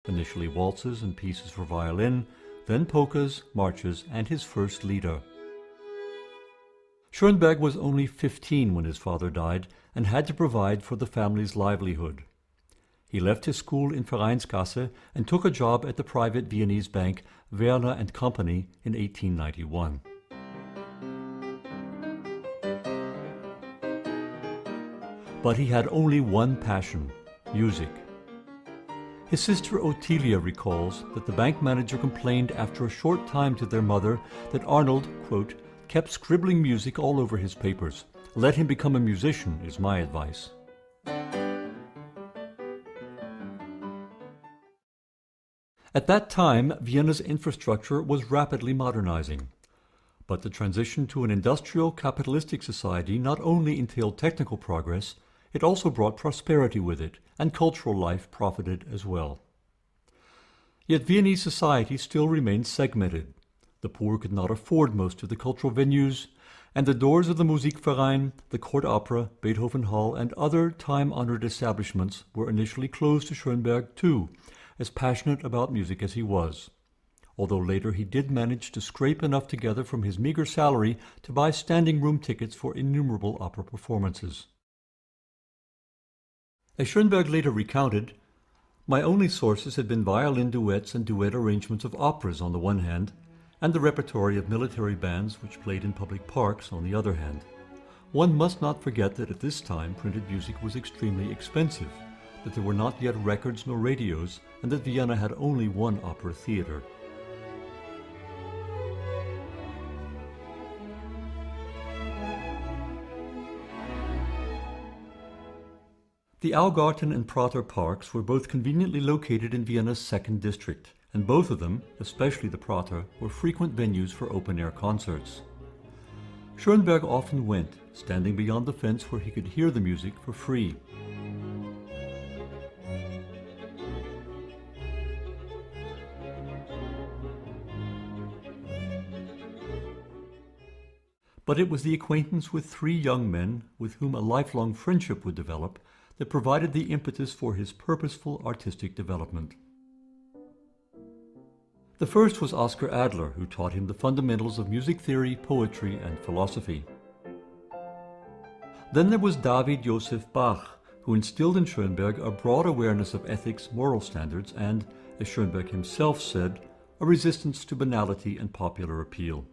initially waltzes and pieces for violin, then polkas, marches, and his first lieder. Schoenberg was only 15 when his father died and had to provide for the family's livelihood. He left his school in Vereinsgasse and took a job at the private Viennese bank Werner and Company in 1891. But he had only one passion: music. His sister Ottilia recalls that the bank manager complained after a short time to their mother that Arnold, quote, kept scribbling music all over his papers. Let him become a musician, is my advice. At that time, Vienna's infrastructure was rapidly modernizing. But the transition to an industrial capitalistic society not only entailed technical progress, it also brought prosperity with it, and cultural life profited as well. Yet Viennese society still remained segmented. The poor could not afford most of the cultural venues, and the doors of the Musikverein, the Court Opera, Beethoven Hall, and other time-honored establishments were initially closed to Schoenberg too, as passionate about music as he was, although later he did manage to scrape enough together from his meager salary to buy standing room tickets for innumerable opera performances. As Schoenberg later recounted, my only sources had been violin duets and duet arrangements of operas on the one hand, and the repertory of military bands which played in public parks on the other hand. One must not forget that at this time printed music was extremely expensive, that there were not yet records nor radios, and that Vienna had only one opera theater. The Augarten and Prater parks were both conveniently located in Vienna's second district, and both of them, especially the Prater, were frequent venues for open-air concerts. Schoenberg often went, standing beyond the fence where he could hear the music for free. But it was the acquaintance with three young men, with whom a lifelong friendship would develop, that provided the impetus for his purposeful artistic development. The first was Oscar Adler, who taught him the fundamentals of music theory, poetry, and philosophy. Then there was David Joseph Bach, who instilled in Schoenberg a broad awareness of ethics, moral standards, and, as Schoenberg himself said, a resistance to banality and popular appeal.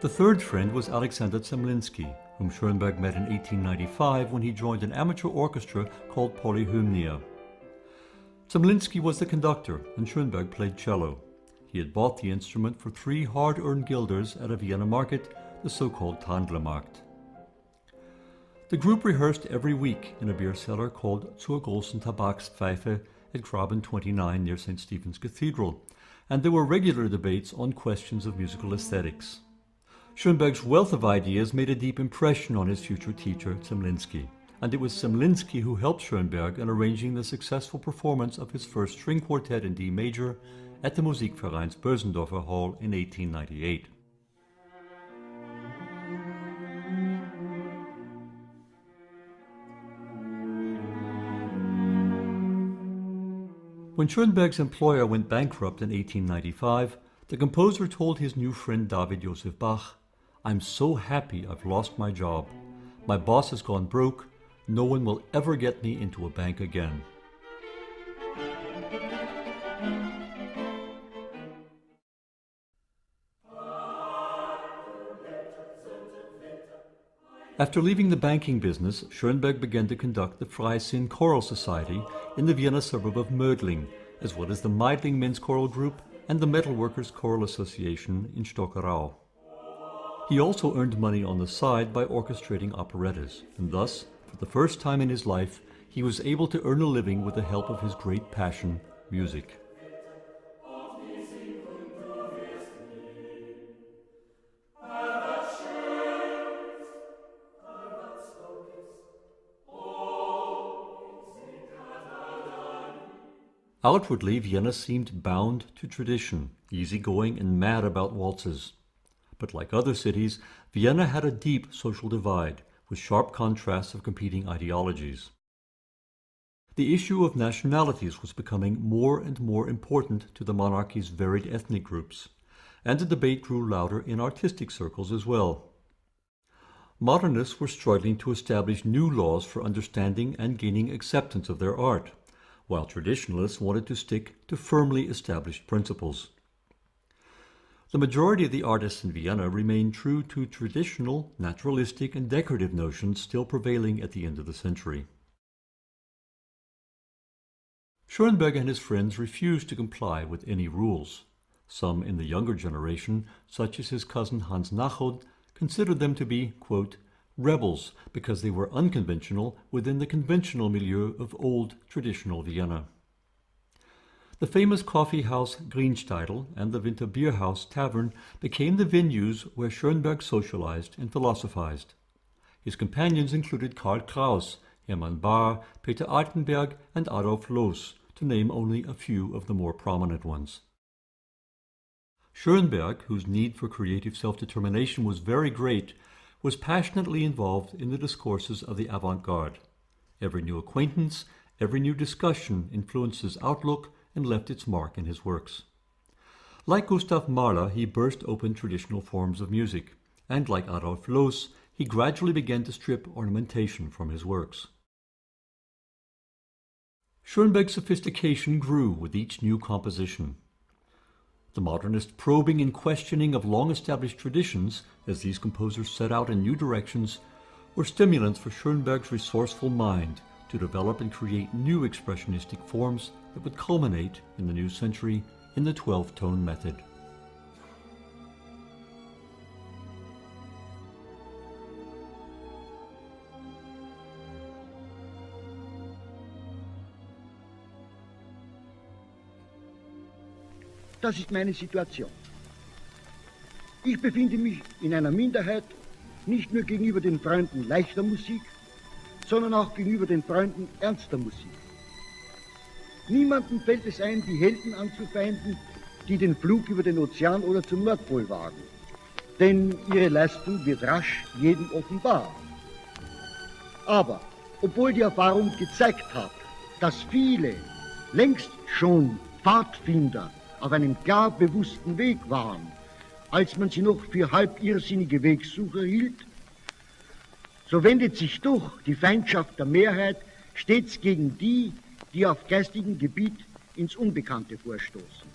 The third friend was Alexander Zemlinsky, whom Schoenberg met in 1895 when he joined an amateur orchestra called Polyhymnia. Zemlinsky was the conductor, and Schoenberg played cello. He had bought the instrument for 3 hard-earned guilders at a Vienna market, the so-called Tandlermarkt. The group rehearsed every week in a beer cellar called Zur großen Tabakspfeife at Graben 29 near St. Stephen's Cathedral, and there were regular debates on questions of musical aesthetics. Schoenberg's wealth of ideas made a deep impression on his future teacher, Zemlinsky, and it was Zemlinsky who helped Schoenberg in arranging the successful performance of his first string quartet in D major at the Musikvereins Bösendorfer Hall in 1898. When Schoenberg's employer went bankrupt in 1895, the composer told his new friend David Joseph Bach, "I'm so happy I've lost my job. My boss has gone broke. No one will ever get me into a bank again." After leaving the banking business, Schoenberg began to conduct the Freisinn Choral Society in the Vienna suburb of Mödling, as well as the Meidling Men's Choral Group and the Metalworkers Choral Association in Stockerau. He also earned money on the side by orchestrating operettas, and thus, for the first time in his life, he was able to earn a living with the help of his great passion, music. Outwardly, Vienna seemed bound to tradition, easygoing and mad about waltzes. But like other cities, Vienna had a deep social divide, with sharp contrasts of competing ideologies. The issue of nationalities was becoming more and more important to the monarchy's varied ethnic groups, and the debate grew louder in artistic circles as well. Modernists were struggling to establish new laws for understanding and gaining acceptance of their art, while traditionalists wanted to stick to firmly established principles. The majority of the artists in Vienna remained true to traditional, naturalistic, and decorative notions still prevailing at the end of the century. Schoenberg and his friends refused to comply with any rules. Some in the younger generation, such as his cousin Hans Nachod, considered them to be, quote, rebels because they were unconventional within the conventional milieu of old, traditional Vienna. The famous coffee house Greensteidl and the Winter Bierhaus Tavern became the venues where Schoenberg socialized and philosophized. His companions included Karl Kraus, Hermann Bahr, Peter Altenberg, and Adolf Loos, to name only a few of the more prominent ones. Schoenberg, whose need for creative self-determination was very great, was passionately involved in the discourses of the avant-garde. Every new acquaintance, every new discussion influenced his outlook and left its mark in his works. Like Gustav Mahler, he burst open traditional forms of music, and like Adolf Loos, he gradually began to strip ornamentation from his works. Schoenberg's sophistication grew with each new composition. The modernist probing and questioning of long-established traditions, as these composers set out in new directions, were stimulants for Schoenberg's resourceful mind to develop and create new expressionistic forms that would culminate, in the new century, in the 12-tone method. Das ist meine Situation. Ich befinde mich in einer Minderheit, nicht nur gegenüber den Freunden leichter Musik, sondern auch gegenüber den Freunden ernster Musik. Niemandem fällt es ein, die Helden anzufeinden, die den Flug über den Ozean oder zum Nordpol wagen. Denn ihre Leistung wird rasch jedem offenbar. Aber, obwohl die Erfahrung gezeigt hat, dass viele längst schon Pfadfinder auf einem klar bewussten Weg waren, als man sie noch für halb irrsinnige Wegsucher hielt, so wendet sich doch die Feindschaft der Mehrheit stets gegen die, die auf geistigem Gebiet ins Unbekannte vorstoßen.